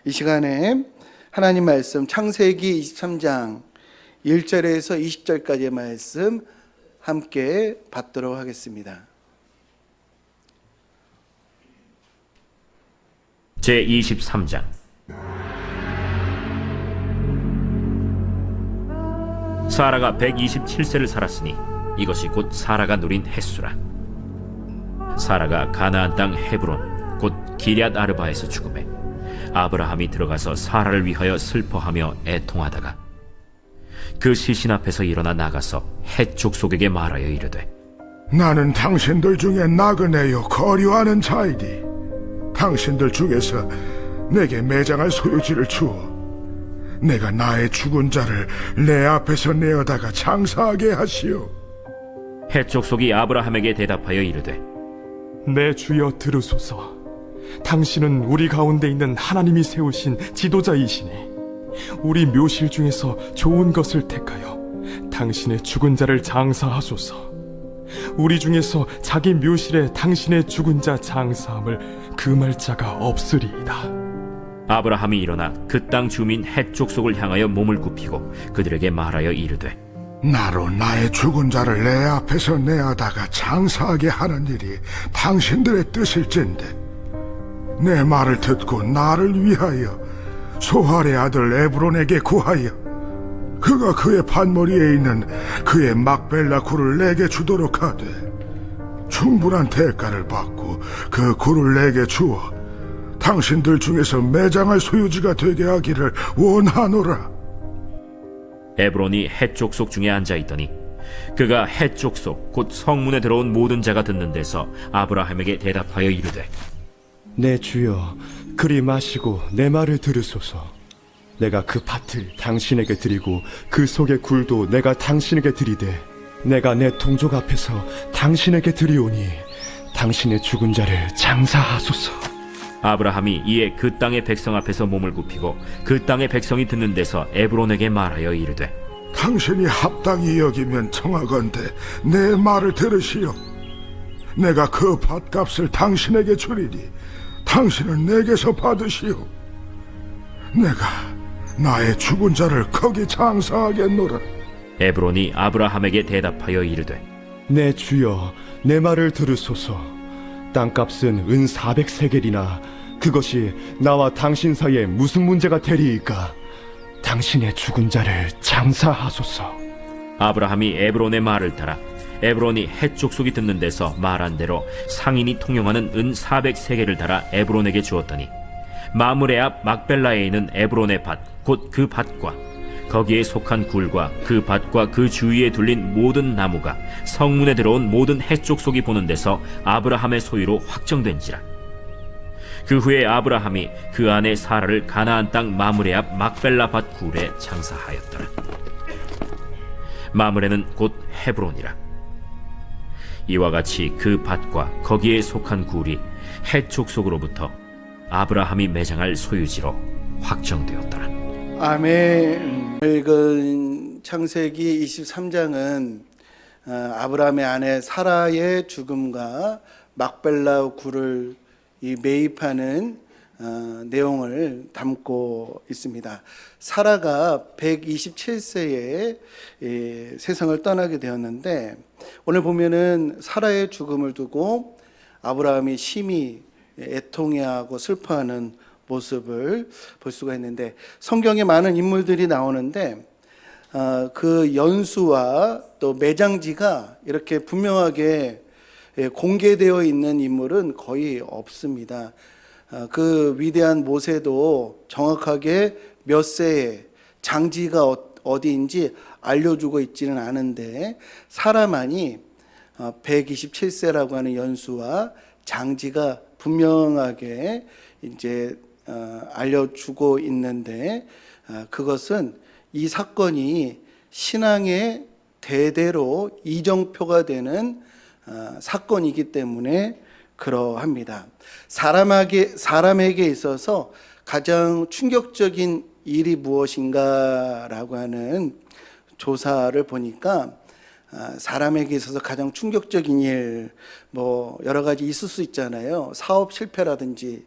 이 시간에 하나님 말씀 창세기 23장 1절에서 20절까지의 말씀 함께 받도록 하겠습니다. 제23장. 사라가 127세를 살았으니 이것이 곧 사라가 누린 햇수라. 사라가 가나안 땅 헤브론 곧 기럇 아르바에서 죽음에 아브라함이 들어가서 사라를 위하여 슬퍼하며 애통하다가 그 시신 앞에서 일어나 나가서 헷 족속에게 말하여 이르되, 나는 당신들 중에 나그네요 거류하는 자이니 당신들 중에서 내게 매장할 소유지를 주어 내가 나의 죽은 자를 내 앞에서 내어다가 장사하게 하시오. 헷 족속이 아브라함에게 대답하여 이르되, 내 주여 들으소서. 당신은 우리 가운데 있는 하나님이 세우신 지도자이시니 우리 묘실 중에서 좋은 것을 택하여 당신의 죽은 자를 장사하소서. 우리 중에서 자기 묘실에 당신의 죽은 자 장사함을 금할 자가 없으리이다. 아브라함이 일어나 그 땅 주민 헷 족속을 향하여 몸을 굽히고 그들에게 말하여 이르되, 나로 나의 죽은 자를 내 앞에서 내어다가 장사하게 하는 일이 당신들의 뜻일진데 내 말을 듣고 나를 위하여 소할의 아들 에브론에게 구하여 그가 그의 밭머리에 있는 그의 막벨라 굴을 내게 주도록 하되 충분한 대가를 받고 그 굴을 내게 주어 당신들 중에서 매장할 소유지가 되게 하기를 원하노라. 에브론이 헷 족속 중에 앉아있더니 그가 헷 족속 곧 성문에 들어온 모든 자가 듣는 데서 아브라함에게 대답하여 이르되, 내 주여 그리 마시고 내 말을 들으소서. 내가 그 밭을 당신에게 드리고 그 속의 굴도 내가 당신에게 드리되 내가 내 동족 앞에서 당신에게 드리오니 당신의 죽은 자를 장사하소서. 아브라함이 이에 그 땅의 백성 앞에서 몸을 굽히고 그 땅의 백성이 듣는 데서 에브론에게 말하여 이르되, 당신이 합당히 여기면 청하건대 내 말을 들으시오. 내가 그 밭값을 당신에게 주리니 당신은 내게서 받으시오. 내가 나의 죽은 자를 거기 장사하겠노라. 에브론이 아브라함에게 대답하여 이르되, 내 주여 내 말을 들으소서. 땅값은 은 400세겔이나 그것이 나와 당신 사이에 무슨 문제가 되리이까? 당신의 죽은 자를 장사하소서. 아브라함이 에브론의 말을 따라 에브론이 헷 족속이 듣는 데서 말한 대로 상인이 통용하는 은 400세겔을 달아 에브론에게 주었더니 마므레 앞 막벨라에 있는 에브론의 밭 곧 그 밭과 거기에 속한 굴과 그 밭과 그 주위에 둘린 모든 나무가 성문에 들어온 모든 헷 족속이 보는 데서 아브라함의 소유로 확정된지라. 그 후에 아브라함이 그 아내 사라를 가나안 땅 마므레 앞 막벨라 밭 굴에 장사하였더라. 마므레는 곧 헤브론이라. 이와 같이 그 밭과 거기에 속한 굴이 헷 족속으로부터 아브라함이 매장할 소유지로 확정되었더라. 아멘. 읽은 창세기 23장은 아브라함의 아내 사라의 죽음과 막벨라 굴을 매입하는 내용을 담고 있습니다. 사라가 127세에 세상을 떠나게 되었는데 오늘 보면은 사라의 죽음을 두고 아브라함이 심히 애통해하고 슬퍼하는 모습을 볼 수가 있는데 성경에 많은 인물들이 나오는데 그 연수와 또 매장지가 이렇게 분명하게 공개되어 있는 인물은 거의 없습니다. 그 위대한 모세도 정확하게 몇 세에 장지가 어디인지 알려주고 있지는 않은데 사라만이 127세라고 하는 연수와 장지가 분명하게 이제 알려주고 있는데 그것은 이 사건이 신앙의 대대로 이정표가 되는 사건이기 때문에 그러합니다. 사람에게 있어서 가장 충격적인 일이 무엇인가라고 하는 조사를 보니까 사람에게 있어서 가장 충격적인 일, 여러 가지 있을 수 있잖아요. 사업 실패라든지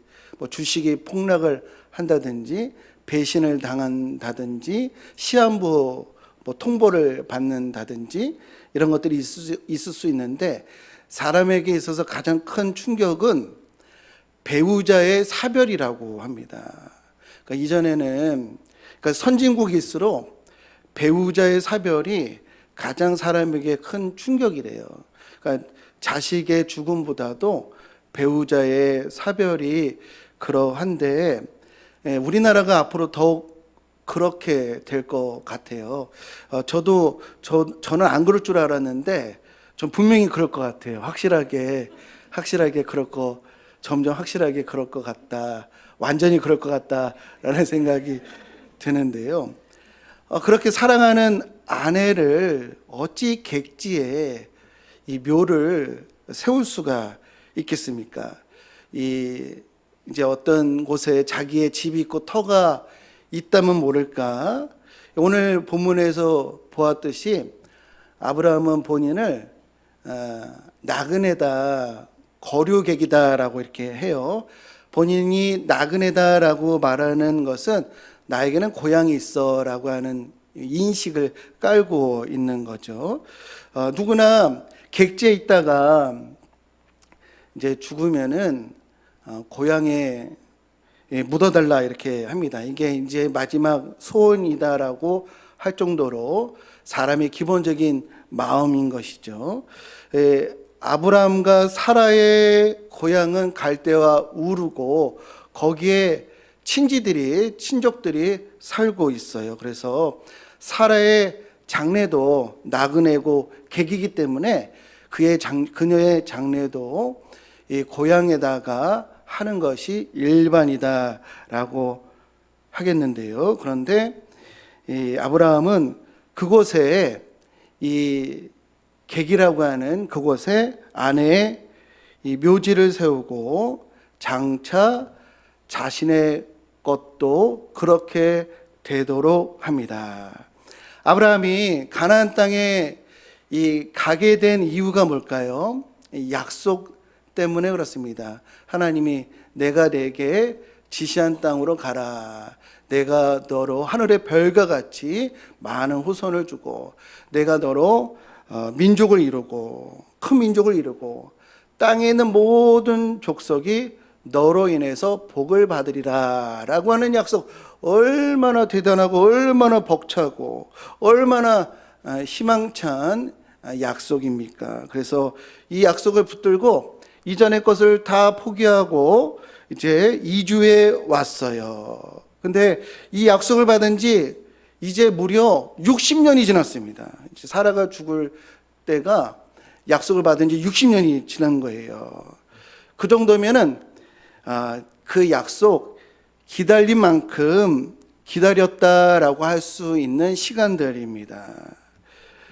주식이 폭락을 한다든지 배신을 당한다든지 시한부 통보를 받는다든지 이런 것들이 있을 수 있는데, 사람에게 있어서 가장 큰 충격은 배우자의 사별이라고 합니다. 그러니까 이전에는 선진국일수록 배우자의 사별이 가장 사람에게 큰 충격이래요. 그러니까 자식의 죽음보다도 배우자의 사별이 그러한데, 우리나라가 앞으로 더욱 그렇게 될 것 같아요. 저는 안 그럴 줄 알았는데 전 분명히 그럴 것 같아요. 확실하게 점점 확실하게 그럴 것 같다. 완전히 그럴 것 같다라는 생각이 드는데요. 그렇게 사랑하는 아내를 어찌 객지에 이 묘를 세울 수가 있겠습니까? 이제 어떤 곳에 자기의 집이 있고 터가 있다면 모를까? 오늘 본문에서 보았듯이 아브라함은 본인을 나그네다, 거류객이다라고 이렇게 해요. 본인이 나그네다라고 말하는 것은 나에게는 고향이 있어라고 하는 인식을 깔고 있는 거죠. 누구나 객지에 있다가 이제 죽으면은 고향에 묻어달라 이렇게 합니다. 이게 이제 마지막 소원이다라고 할 정도로 사람의 기본적인 마음인 것이죠. 아브라함과 사라의 고향은 갈대와 우르고 거기에 친족들이 살고 있어요. 그래서 사라의 장례도 나그네고 객이기 때문에 그녀의 장례도 이 고향에다가 하는 것이 일반이다라고 하겠는데요. 그런데 이 아브라함은 그곳에 이 객이라고 하는 그곳에 아내의 이 묘지를 세우고 장차 자신의 것도 그렇게 되도록 합니다. 아브라함이 가나안 땅에 가게 된 이유가 뭘까요? 약속 때문에 그렇습니다. 하나님이 내가 내게 지시한 땅으로 가라. 내가 너로 하늘의 별과 같이 많은 후손을 주고 내가 너로 민족을 이루고 큰 민족을 이루고 땅에 있는 모든 족속이 너로 인해서 복을 받으리라 라고 하는 약속, 얼마나 대단하고 얼마나 벅차고 얼마나 희망찬 약속입니까? 그래서 이 약속을 붙들고 이전의 것을 다 포기하고 이제 이주해 왔어요. 근데 이 약속을 받은 지 이제 무려 60년이 지났습니다. 이제 사라가 죽을 때가 약속을 받은 지 60년이 지난 거예요. 그 정도면은 그 약속 기다린 만큼 기다렸다라고 할 수 있는 시간들입니다.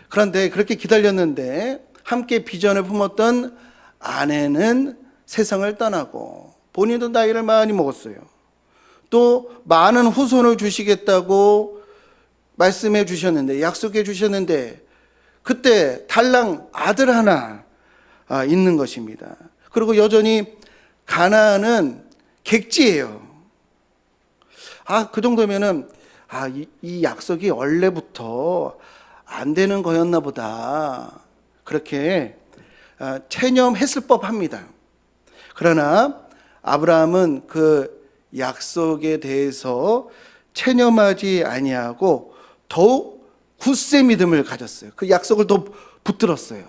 그런데 그렇게 기다렸는데 함께 비전을 품었던 아내는 세상을 떠나고 본인도 나이를 많이 먹었어요. 또 많은 후손을 주시겠다고 말씀해 주셨는데, 약속해 주셨는데 그때 달랑 아들 하나 있는 것입니다. 그리고 여전히 가나안은 객지예요. 그 정도면은 이 약속이 원래부터 안 되는 거였나 보다, 그렇게 체념했을 법합니다. 그러나 아브라함은 그 약속에 대해서 체념하지 아니하고 더욱 굳세 믿음을 가졌어요. 그 약속을 더 붙들었어요.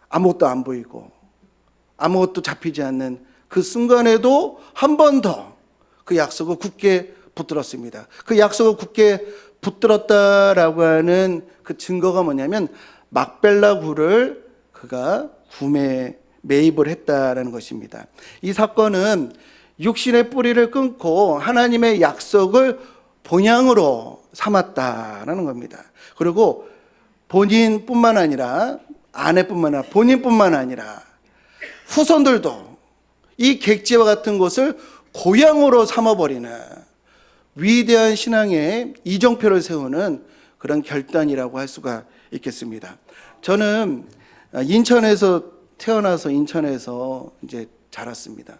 아무것도 안 보이고 아무것도 잡히지 않는 그 순간에도 한 번 더 그 약속을 굳게 붙들었습니다. 그 약속을 굳게 붙들었다라고 하는 그 증거가 뭐냐면 막벨라 굴을 그가 매입을 했다라는 것입니다. 이 사건은 육신의 뿌리를 끊고 하나님의 약속을 본향으로 삼았다라는 겁니다. 그리고 본인뿐만 아니라 아내뿐만 아니라 본인뿐만 아니라 후손들도 이 객지와 같은 곳을 고향으로 삼아버리는 위대한 신앙의 이정표를 세우는 그런 결단이라고 할 수가 있겠습니다. 저는 인천에서 태어나서 인천에서 이제 자랐습니다.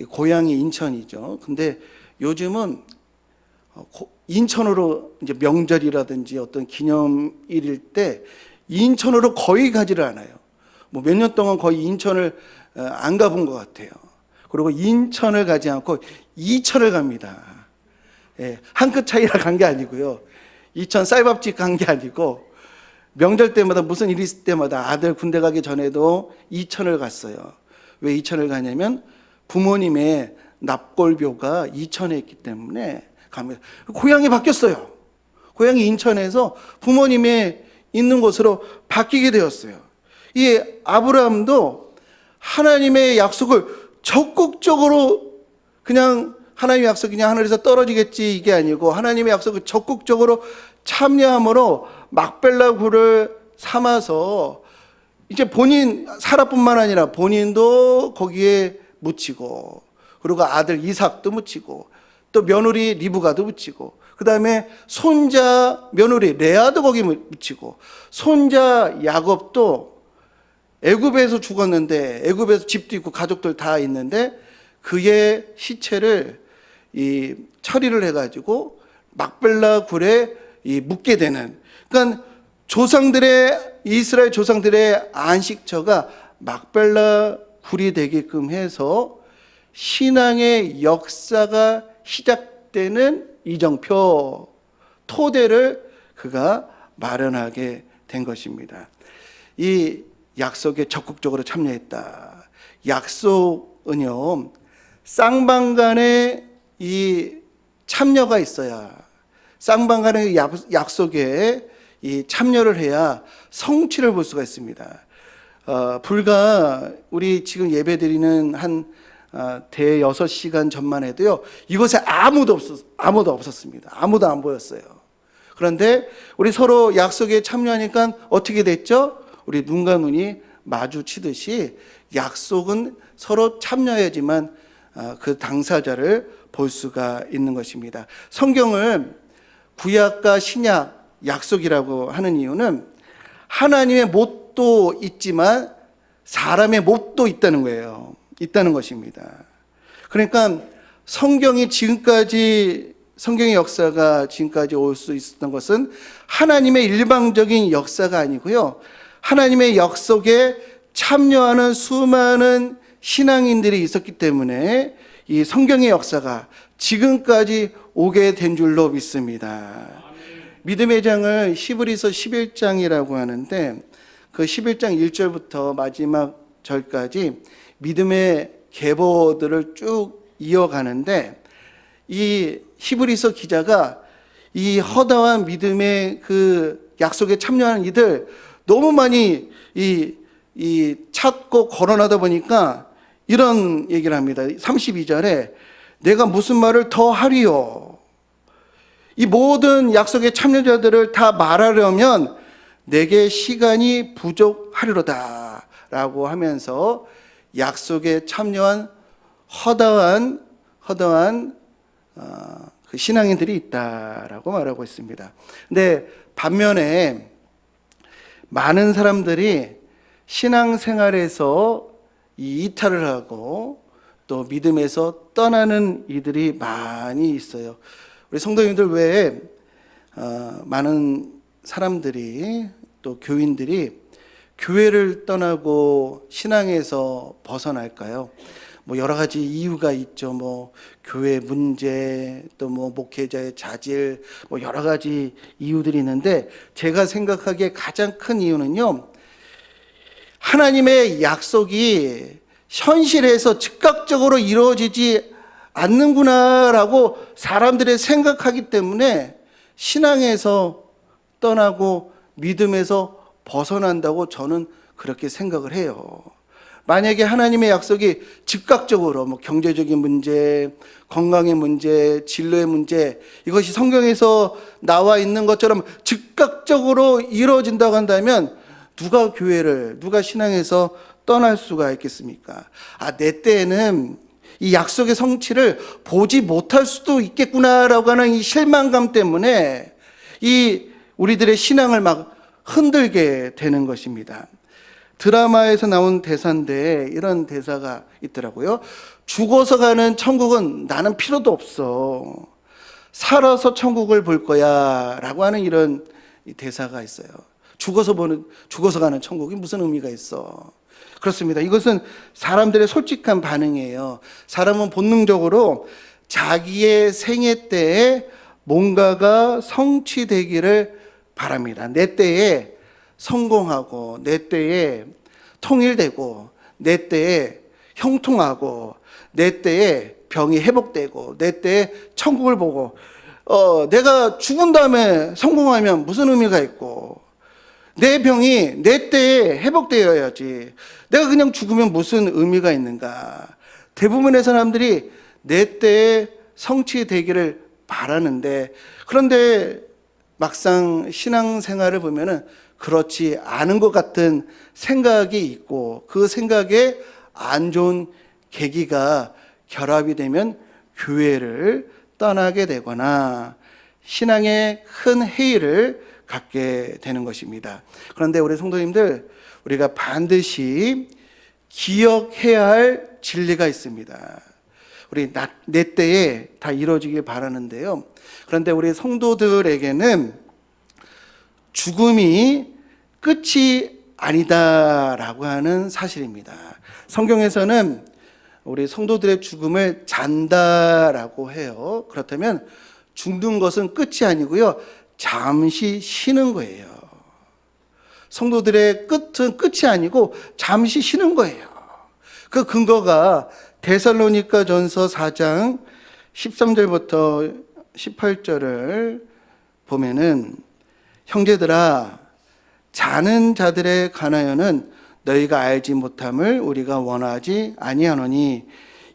고향이 인천이죠. 근데 요즘은 인천으로 이제 명절이라든지 어떤 기념일일 때 인천으로 거의 가지를 않아요. 뭐 몇 년 동안 거의 인천을 안 가본 것 같아요. 그리고 인천을 가지 않고 이천을 갑니다. 예, 한 끗 차이라 간 게 아니고요. 이천 쌀밥집 간 게 아니고 명절 때마다 무슨 일이 있을 때마다 아들 군대 가기 전에도 이천을 갔어요. 왜 이천을 가냐면 부모님의 납골묘가 이천에 있기 때문에 갑니다. 고향이 바뀌었어요. 고향이 인천에서 부모님의 있는 곳으로 바뀌게 되었어요. 이 아브라함도 하나님의 약속을 적극적으로 그냥 하나님의 약속이 그냥 하늘에서 떨어지겠지 이게 아니고 하나님의 약속을 적극적으로 참여함으로 막벨라 굴을 삼아서 이제 본인 사라뿐만 아니라 본인도 거기에 묻히고 그리고 아들 이삭도 묻히고 또 며느리 리브가도 묻히고 그 다음에 손자 며느리 레아도 거기 묻히고 손자 야곱도 애굽에서 죽었는데 애굽에서 집도 있고 가족들 다 있는데 그의 시체를 이 처리를 해가지고 막벨라 굴에 묻게 되는 그러니까 조상들의 이스라엘 조상들의 안식처가 막벨라 굴이 되게끔 해서 신앙의 역사가 시작되는 이정표 토대를 그가 마련하게 된 것입니다. 이 약속에 적극적으로 참여했다. 약속은요 쌍방간의 이 참여가 있어야 쌍방간의 약속에 이 참여를 해야 성취를 볼 수가 있습니다. 불과 우리 지금 예배드리는 한 대여섯 시간 전만 해도요 이곳에 아무도 없었습니다. 아무도 안 보였어요. 그런데 우리 서로 약속에 참여하니까 어떻게 됐죠? 우리 눈과 눈이 마주치듯이 약속은 서로 참여해야지만 그 당사자를 볼 수가 있는 것입니다. 성경을 구약과 신약 약속이라고 하는 이유는 하나님의 못도 있지만 사람의 못도 있다는 거예요. 있다는 것입니다. 그러니까 성경의 역사가 지금까지 올 수 있었던 것은 하나님의 일방적인 역사가 아니고요. 하나님의 약속에 참여하는 수많은 신앙인들이 있었기 때문에 이 성경의 역사가 지금까지 오게 된 줄로 믿습니다. 믿음의 장을 히브리서 11장이라고 하는데 그 11장 1절부터 마지막 절까지 믿음의 계보들을 쭉 이어가는데 이 히브리서 기자가 이 허다한 믿음의 그 약속에 참여하는 이들 너무 많이 찾고 거론하다 보니까 이런 얘기를 합니다. 32절에 내가 무슨 말을 더 하리요? 이 모든 약속의 참여자들을 다 말하려면 내게 시간이 부족하리로다 라고 하면서 약속에 참여한 허다한 그 신앙인들이 있다라고 말하고 있습니다. 근데 반면에 많은 사람들이 신앙생활에서 이탈을 하고 또 믿음에서 떠나는 이들이 많이 있어요. 우리 성도님들 외에 많은 사람들이 또 교인들이 교회를 떠나고 신앙에서 벗어날까요? 뭐 여러 가지 이유가 있죠. 뭐 교회 문제, 또 뭐 목회자의 자질, 뭐 여러 가지 이유들이 있는데 제가 생각하기에 가장 큰 이유는요. 하나님의 약속이 현실에서 즉각적으로 이루어지지 않는구나라고 사람들이 생각하기 때문에 신앙에서 떠나고 믿음에서 벗어난다고 저는 그렇게 생각을 해요. 만약에 하나님의 약속이 즉각적으로 뭐 경제적인 문제, 건강의 문제, 진로의 문제 이것이 성경에서 나와 있는 것처럼 즉각적으로 이루어진다고 한다면 누가 신앙에서 떠날 수가 있겠습니까? 내 때에는 이 약속의 성취를 보지 못할 수도 있겠구나라고 하는 이 실망감 때문에 이 우리들의 신앙을 막 흔들게 되는 것입니다. 드라마에서 나온 대사인데 이런 대사가 있더라고요. 죽어서 가는 천국은 나는 필요도 없어. 살아서 천국을 볼 거야. 라고 하는 이런 대사가 있어요. 죽어서 가는 천국이 무슨 의미가 있어. 그렇습니다. 이것은 사람들의 솔직한 반응이에요. 사람은 본능적으로 자기의 생애 때에 뭔가가 성취되기를 바랍니다. 내 때에 성공하고, 내 때에 통일되고, 내 때에 형통하고, 내 때에 병이 회복되고, 내 때에 천국을 보고, 내가 죽은 다음에 성공하면 무슨 의미가 있고, 내 병이 내 때에 회복되어야지, 내가 그냥 죽으면 무슨 의미가 있는가. 대부분의 사람들이 내 때에 성취되기를 바라는데, 그런데 막상 신앙생활을 보면은 그렇지 않은 것 같은 생각이 있고, 그 생각에 안 좋은 계기가 결합이 되면 교회를 떠나게 되거나 신앙에 큰 해이를 갖게 되는 것입니다. 그런데 우리 성도님들, 우리가 반드시 기억해야 할 진리가 있습니다. 우리 내 때에 다 이루어지길 바라는데요. 그런데 우리 성도들에게는 죽음이 끝이 아니다라고 하는 사실입니다. 성경에서는 우리 성도들의 죽음을 잔다라고 해요. 그렇다면 죽는 것은 끝이 아니고요, 잠시 쉬는 거예요. 성도들의 끝은 끝이 아니고 잠시 쉬는 거예요. 그 근거가 데살로니가 전서 4장 13절부터 18절을 보면은, 형제들아, 자는 자들에 관하여는 너희가 알지 못함을 우리가 원하지 아니하노니,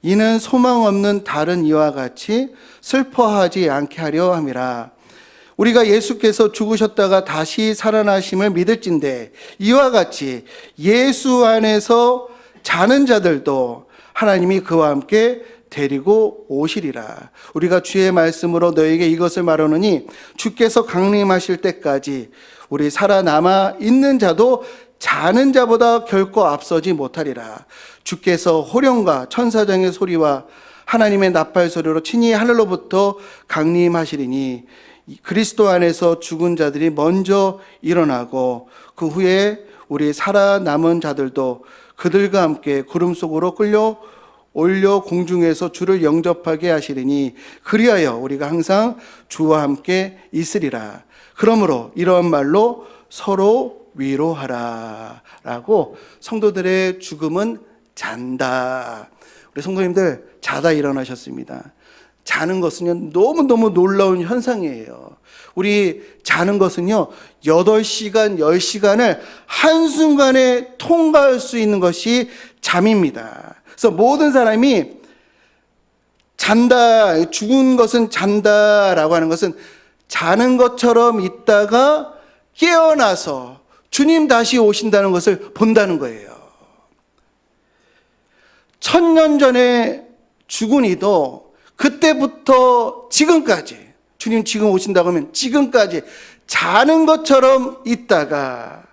이는 소망 없는 다른 이와 같이 슬퍼하지 않게 하려 함이라. 우리가 예수께서 죽으셨다가 다시 살아나심을 믿을진대, 이와 같이 예수 안에서 자는 자들도 하나님이 그와 함께 데리고 오시리라. 우리가 주의 말씀으로 너에게 이것을 말하노니, 주께서 강림하실 때까지 우리 살아남아 있는 자도 자는 자보다 결코 앞서지 못하리라. 주께서 호령과 천사장의 소리와 하나님의 나팔 소리로 친히 하늘로부터 강림하시리니, 그리스도 안에서 죽은 자들이 먼저 일어나고, 그 후에 우리 살아남은 자들도 그들과 함께 구름 속으로 끌려 올려 공중에서 주를 영접하게 하시리니, 그리하여 우리가 항상 주와 함께 있으리라. 그러므로 이러한 말로 서로 위로하라 라고, 성도들의 죽음은 잔다. 우리 성도님들, 자다 일어나셨습니다. 자는 것은요, 너무너무 놀라운 현상이에요. 우리 자는 것은요, 8시간, 10시간을 한순간에 통과할 수 있는 것이 잠입니다. 그래서 모든 사람이 잔다, 죽은 것은 잔다라고 하는 것은 자는 것처럼 있다가 깨어나서 주님 다시 오신다는 것을 본다는 거예요. 1000년 전에 죽은 이도 그때부터 지금까지, 주님 지금 오신다고 하면 지금까지 자는 것처럼 있다가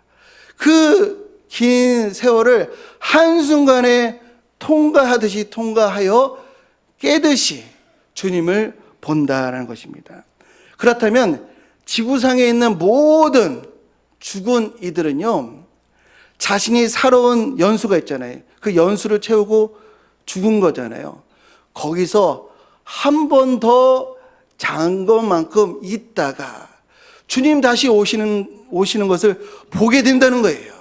그 긴 세월을 한순간에 통과하듯이 통과하여 깨듯이 주님을 본다라는 것입니다. 그렇다면 지구상에 있는 모든 죽은 이들은요, 자신이 살아온 연수가 있잖아요. 그 연수를 채우고 죽은 거잖아요. 거기서 한 번 더 잔 것만큼 있다가 주님 다시 오시는 것을 보게 된다는 거예요.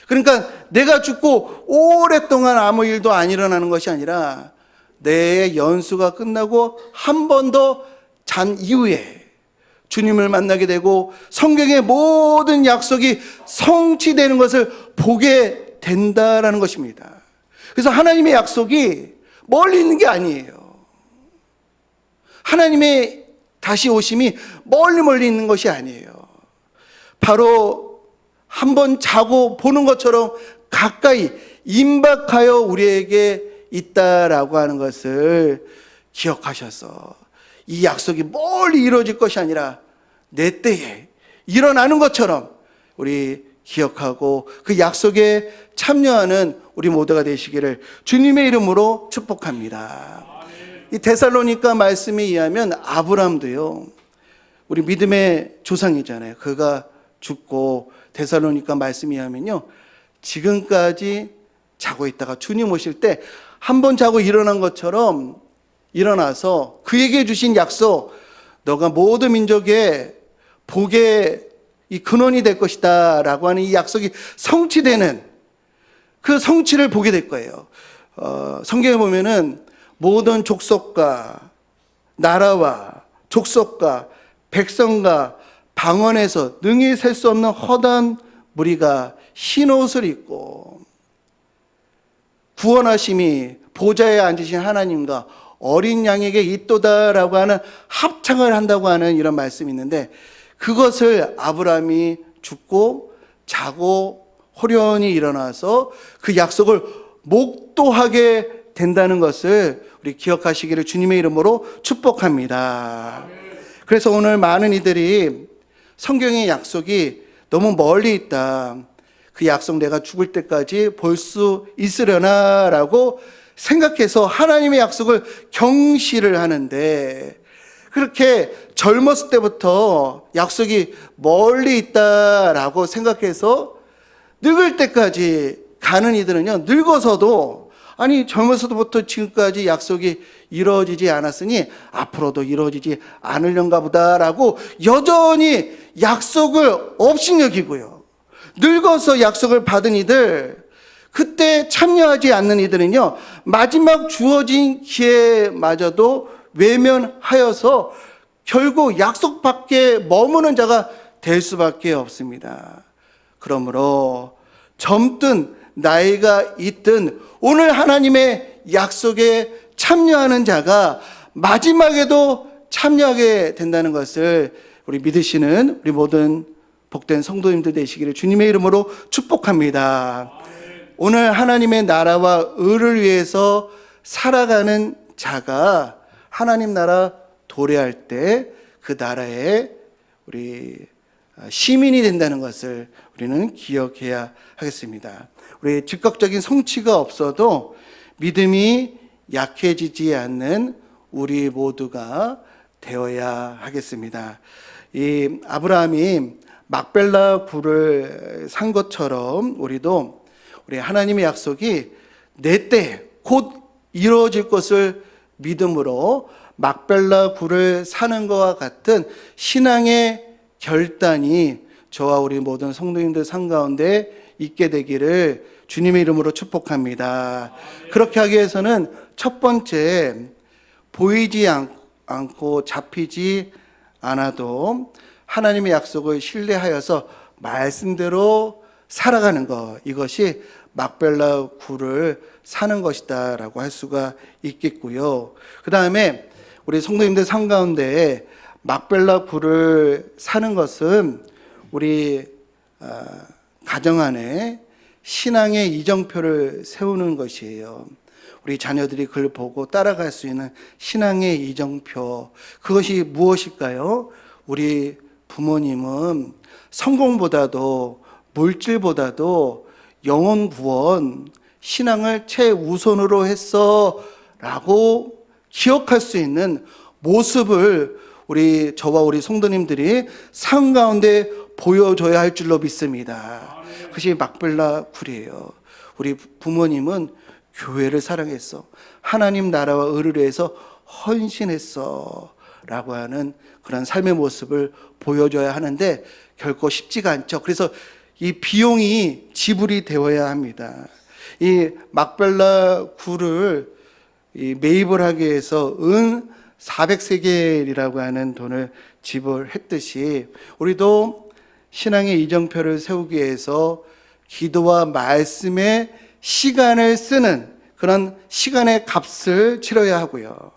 그러니까 내가 죽고 오랫동안 아무 일도 안 일어나는 것이 아니라, 내 연수가 끝나고 한 번 더 잔 이후에 주님을 만나게 되고 성경의 모든 약속이 성취되는 것을 보게 된다라는 것입니다. 그래서 하나님의 약속이 멀리 있는 게 아니에요. 하나님의 다시 오심이 멀리 있는 것이 아니에요. 바로 한번 자고 보는 것처럼 가까이 임박하여 우리에게 있다라고 하는 것을 기억하셔서, 이 약속이 멀리 이루어질 것이 아니라 내 때에 일어나는 것처럼 우리 기억하고 그 약속에 참여하는 우리 모두가 되시기를 주님의 이름으로 축복합니다. 이 데살로니가 말씀에 의하면 아브라함도요, 우리 믿음의 조상이잖아요. 그가 죽고 데살로니가 말씀에 의하면요, 지금까지 자고 있다가 주님 오실 때 한 번 자고 일어난 것처럼 일어나서 그에게 주신 약속, 너가 모든 민족의 복의 이 근원이 될 것이다 라고 하는 이 약속이 성취되는 그 성취를 보게 될 거예요. 성경에 보면은 모든 족속과 나라와 족속과 백성과 방언에서 능히 셀 수 없는 허다한 무리가 흰 옷을 입고 구원하심이 보좌에 앉으신 하나님과 어린 양에게 있도다라고 하는 합창을 한다고 하는 이런 말씀이 있는데, 그것을 아브라함이 죽고 자고 호련히 일어나서 그 약속을 목도하게 된다는 것을 우리 기억하시기를 주님의 이름으로 축복합니다. 그래서 오늘 많은 이들이 성경의 약속이 너무 멀리 있다, 그 약속 내가 죽을 때까지 볼 수 있으려나 라고 생각해서 하나님의 약속을 경시를 하는데, 그렇게 젊었을 때부터 약속이 멀리 있다라고 생각해서 늙을 때까지 가는 이들은요, 늙어서도 아니 젊었을 때부터 지금까지 약속이 이루어지지 않았으니 앞으로도 이루어지지 않으려는가 보다라고 여전히 약속을 업신여기고요, 늙어서 약속을 받은 이들, 그때 참여하지 않는 이들은요, 마지막 주어진 기회마저도 외면하여서 결국 약속 밖에 머무는 자가 될 수밖에 없습니다. 그러므로 젊든 나이가 있든 오늘 하나님의 약속에 참여하는 자가 마지막에도 참여하게 된다는 것을 우리 믿으시는 우리 모든 복된 성도님들 되시기를 주님의 이름으로 축복합니다. 오늘 하나님의 나라와 의를 위해서 살아가는 자가 하나님 나라 도래할 때 그 나라의 우리 시민이 된다는 것을 우리는 기억해야 하겠습니다. 우리 즉각적인 성취가 없어도 믿음이 약해지지 않는 우리 모두가 되어야 하겠습니다. 이 아브라함이 막벨라 굴을 산 것처럼 우리도 우리 하나님의 약속이 내 때 곧 이루어질 것을 믿음으로 막벨라 굴을 사는 것과 같은 신앙의 결단이 저와 우리 모든 성도님들 삶 가운데 있게 되기를 주님의 이름으로 축복합니다. 그렇게 하기 위해서는 첫 번째, 보이지 않고 잡히지 않아도 하나님의 약속을 신뢰하여서 말씀대로 살아가는 것, 이것이 막벨라 굴을 사는 것이다 라고 할 수가 있겠고요. 그 다음에 우리 성도님들 삶 가운데 막벨라 굴을 사는 것은 우리 가정 안에 신앙의 이정표를 세우는 것이에요. 우리 자녀들이 그걸 보고 따라갈 수 있는 신앙의 이정표, 그것이 무엇일까요? 우리 부모님은 성공보다도 물질보다도 영혼 구원, 신앙을 최우선으로 했어 라고 기억할 수 있는 모습을 저와 우리 성도님들이 삶 가운데 보여줘야 할 줄로 믿습니다. 그것이 막벨라 굴이에요. 우리 부모님은 교회를 사랑했어, 하나님 나라와 의를 위해서 헌신했어 라고 하는 그런 삶의 모습을 보여줘야 하는데 결코 쉽지가 않죠. 그래서 이 비용이 지불이 되어야 합니다. 이 막벨라 굴을 매입을 하기 위해서 은 400세겔이라고 하는 돈을 지불했듯이 우리도 신앙의 이정표를 세우기 위해서 기도와 말씀에 시간을 쓰는 그런 시간의 값을 치러야 하고요.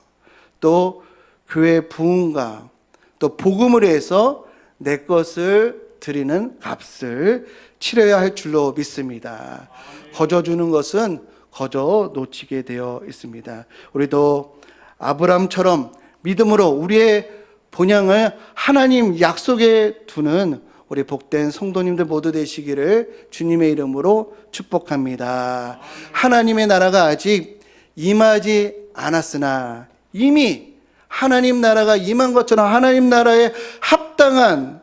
또 교회 부흥과 또 복음을 위해서 내 것을 드리는 값을 치러야 할 줄로 믿습니다. 거저 주는 것은 거저 놓치게 되어 있습니다. 우리도 아브라함처럼 믿음으로 우리의 본향을 하나님 약속에 두는 우리 복된 성도님들 모두 되시기를 주님의 이름으로 축복합니다. 하나님의 나라가 아직 임하지 않았으나 이미 하나님 나라가 임한 것처럼 하나님 나라에 합당한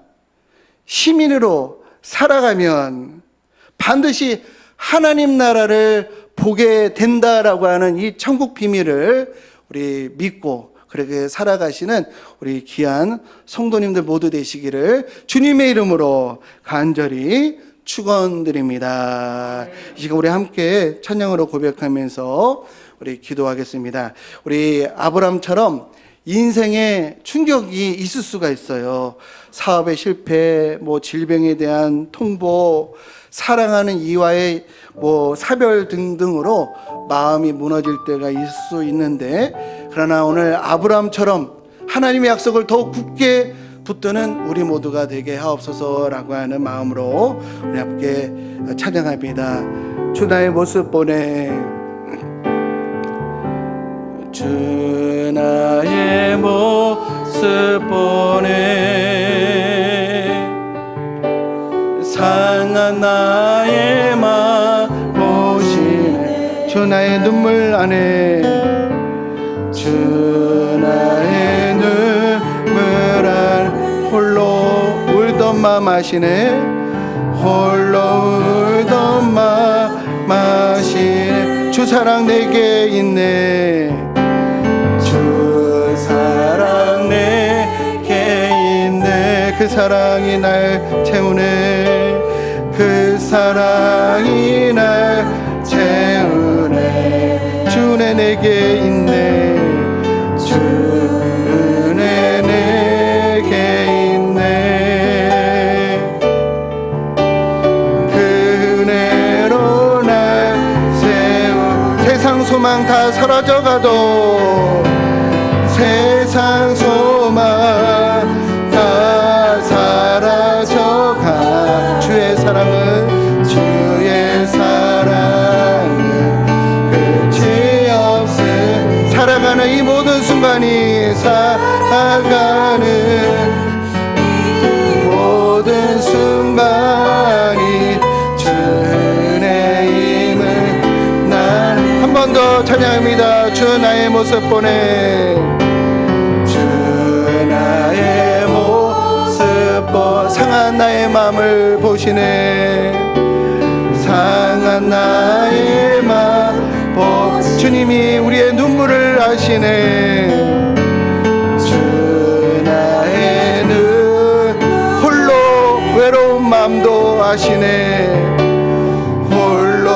시민으로 살아가면 반드시 하나님 나라를 보게 된다라고 하는 이 천국 비밀을 우리 믿고 그렇게 살아가시는 우리 귀한 성도님들 모두 되시기를 주님의 이름으로 간절히 축원드립니다. 이 시간 우리 함께 찬양으로 고백하면서 우리 기도하겠습니다. 우리 아브람처럼 인생에 충격이 있을 수가 있어요. 사업의 실패, 질병에 대한 통보, 사랑하는 이와의 사별 등등으로 마음이 무너질 때가 있을 수 있는데, 그러나 오늘 아브라함처럼 하나님의 약속을 더욱 굳게 붙드는 우리 모두가 되게 하옵소서라고 하는 마음으로 우리 함께 찬양합니다. 주 나의 모습 보내, 주 나의 모습 보내, 상한 나의 마음 보시네. 주 나의 눈물 안에, 주 나의 눈물 안에 홀로 울던 마음 아시네. 홀로 울던 마음 아시네. 주 사랑 내게 있네. 주 사랑 내게 있네. 그 사랑이 날 채우네. 그 사랑이 날 채우네. 주 은혜 내게 있네. 주 은혜 내게 있네. 그 은혜로 날 세우. 세상 소망 다 사라져가도, 세상 소망 다 사라져가, 주의 사랑은, 주의 사랑은 끝이 없음. 살아가는 이 모든 순간이, 살아가는 모든 순간이 주 은혜임을 난 한 번 더 찬양합니다. 주 나의 모습 보내, 주 나의 모습 보. 상한 나의 마음을 보시네. 상한 나의 마음 보. 주님이 우리의 눈물을 아시네. 주 나의 홀로 외로운 마음도 아시네. 홀로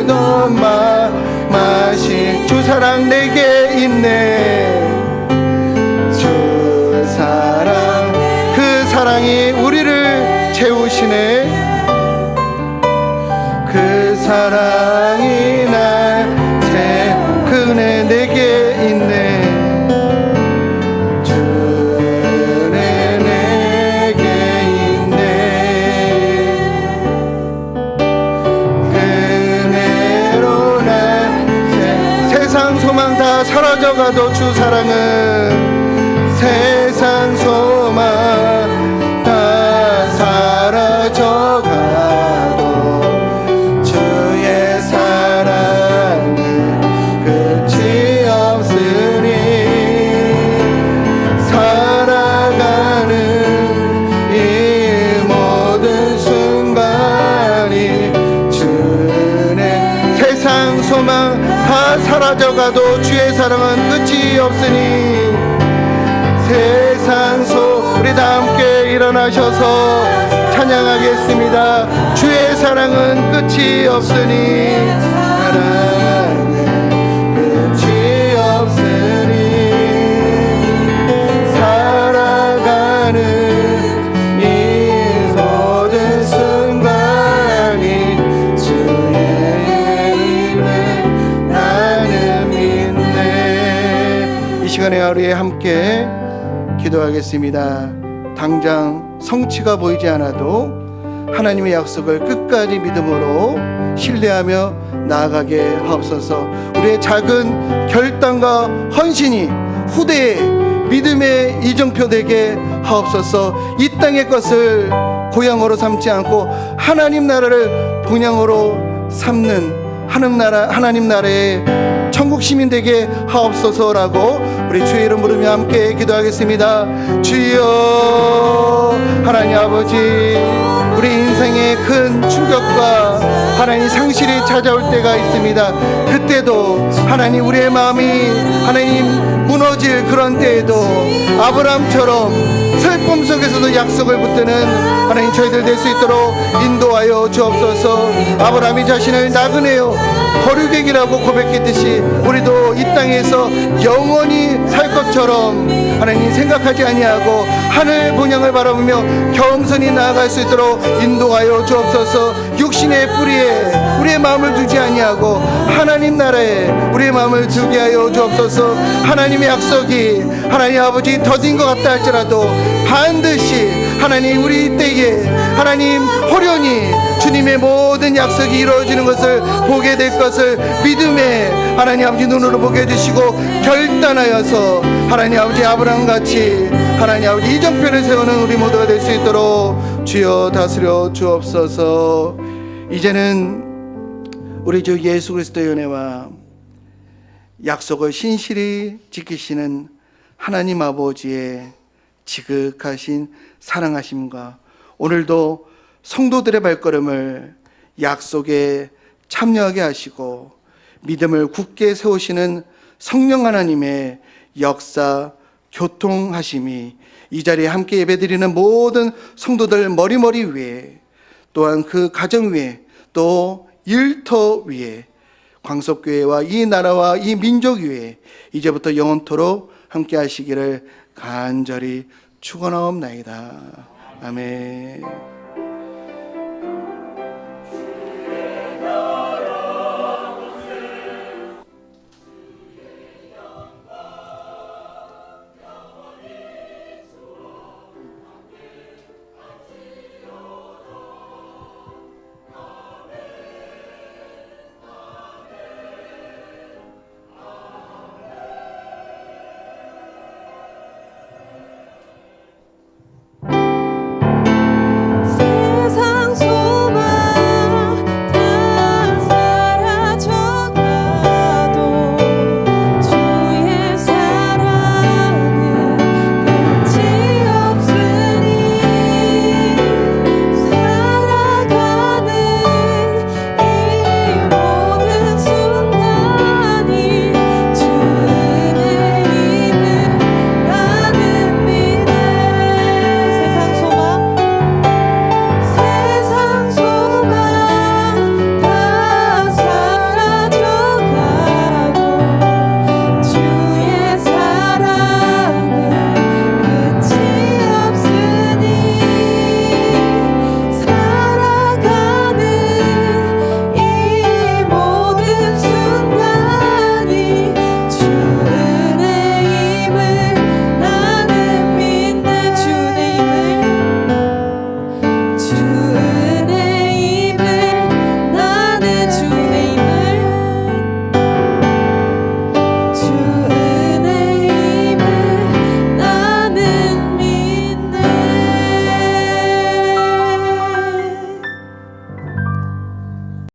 울던 마음 아시. 주 사랑 내게 있네. 주 사랑, 그 사랑이 우리를 채우시네. 그 사랑이 날 채우. 그 은혜 내게 있네. 주 은혜 내게 있네. 그 은혜로 날 세상 소망 다 사라져가도, 주 사랑은 세상 소망 다 사라져가도, 주의 사랑은 끝이 없으니. 살아가는 이 모든 순간이 주 은혜. 세상 소망 다 사라져가도 주의 사랑은 끝이 없으니. 세상 우리 다 함께 일어나셔서 찬양하겠습니다. 주의 사랑은 끝이 없으니. 사랑은 끝이 없으니. 살아가는 이 모든 순간이 주의 이름을 나는 믿네. 이 시간에 하루에 함께 기도하겠습니다. 당장 성취가 보이지 않아도 하나님의 약속을 끝까지 믿음으로 신뢰하며 나아가게 하옵소서. 우리의 작은 결단과 헌신이 후대의 믿음의 이정표 되게 하옵소서. 이 땅의 것을 고향으로 삼지 않고 하나님 나라를 본향으로 삼는 하나님 나라의 천국 시민 되게 하옵소서라고 우리 주의 이름 부르며 함께 기도하겠습니다. 주여, 하나님 아버지, 우리 인생의 큰 충격과 하나님 상실이 찾아올 때가 있습니다. 그때도 하나님 우리의 마음이 하나님 무너질 그런 때에도 아브라함처럼 슬픔 속에서도 약속을 붙드는 하나님 저희들 될 수 있도록 인도하여 주옵소서. 아브라함이 자신을 나그네요 거류객이라고 고백했듯이 우리도 이 땅에서 영원히 살 것처럼 하나님 생각하지 아니하고 하늘 본향을 바라보며 겸손히 나아갈 수 있도록 인도하여 주옵소서. 육신의 뿌리에 우리의 마음을 두지 아니하고 하나님 나라에 우리의 마음을 두게 하여 주옵소서. 하나님의 약속이 하나님 아버지 더딘 것 같다 할지라도 반드시 하나님 우리 때에 하나님 호련히 주님의 모든 약속이 이루어지는 것을 보게 될 것을 믿음의 하나님 아버지 눈으로 보게 해주시고 결단하여서 하나님 아버지 아브라함같이 하나님 아버지 이정표를 세우는 우리 모두가 될 수 있도록 주여 다스려 주옵소서. 이제는 우리 주 예수 그리스도의 은혜와 약속을 신실히 지키시는 하나님 아버지의 지극하신 사랑하심과 오늘도 성도들의 발걸음을 약속에 참여하게 하시고 믿음을 굳게 세우시는 성령 하나님의 역사 교통하심이 이 자리에 함께 예배드리는 모든 성도들 머리 위에 또한 그 가정 위에 또 일터 위에 광석교회와 이 나라와 이 민족 위에 이제부터 영원토록 함께 하시기를 간절히 축원하옵나이다. 아멘.